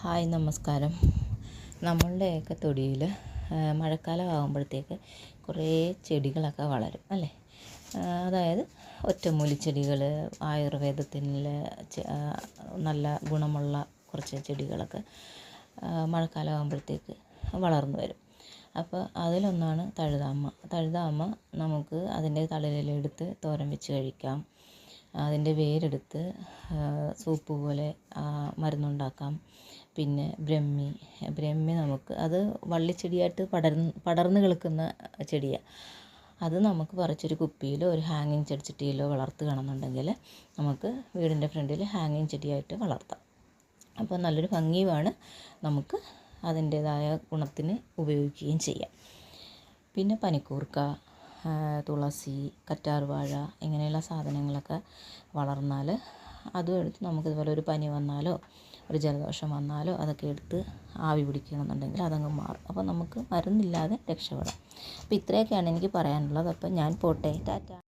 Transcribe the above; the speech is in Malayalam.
ഹായ് നമസ്കാരം. നമ്മളുടെയൊക്കെ തൊടിയിൽ മഴക്കാലം ആകുമ്പോഴത്തേക്ക് കുറേ ചെടികളൊക്കെ വളരും അല്ലേ. അതായത് ഒറ്റമൂലിച്ചെടികൾ, ആയുർവേദത്തിൽ നല്ല ഗുണമുള്ള കുറച്ച് ചെടികളൊക്കെ മഴക്കാലം ആകുമ്പോഴത്തേക്ക് വളർന്നു വരും. അപ്പോൾ അതിലൊന്നാണ് തഴുതാമ. നമുക്ക് അതിൻ്റെ തളിരിലെടുത്ത് തോരൻ വെച്ച് കഴിക്കാം. അതിൻ്റെ വേരെടുത്ത് സൂപ്പ് പോലെ മരുന്നുണ്ടാക്കാം. പിന്നെ ബ്രഹ്മി നമുക്ക് അത് വള്ളിച്ചെടിയായിട്ട് പടർന്ന് കിളിക്കുന്ന ചെടിയാണ്. അത് നമുക്ക് പറിച്ചൊരു കുപ്പിയിലോ ഒരു ഹാങ്ങിങ് ചെടിച്ചട്ടിയിലോ വളർത്തുകയാണെന്നുണ്ടെങ്കിൽ നമുക്ക് വീടിൻ്റെ ഫ്രണ്ടിൽ ഹാങ്ങിങ് ചെടിയായിട്ട് വളർത്താം. അപ്പോൾ നല്ലൊരു ഭംഗിയുമാണ്, നമുക്ക് അതിൻ്റേതായ ഗുണത്തിന് ഉപയോഗിക്കുകയും ചെയ്യാം. പിന്നെ പനിക്കൂർക്ക, തുളസി, കറ്റാർവാഴ ഇങ്ങനെയുള്ള സാധനങ്ങളൊക്കെ വളർന്നാൽ അതും എടുത്ത് നമുക്കിതുപോലെ ഒരു പനി വന്നാലോ ഒരു ജലദോഷം വന്നാലോ അതൊക്കെ എടുത്ത് ആവി പിടിക്കണമെന്നുണ്ടെങ്കിൽ അതങ്ങ് മാറും. അപ്പോൾ നമുക്ക് മരുന്നില്ലാതെ രക്ഷപ്പെടാം. അപ്പോൾ ഇത്രയൊക്കെയാണ് എനിക്ക് പറയാനുള്ളത്. അപ്പോൾ ഞാൻ പോട്ടെ, ടാറ്റ.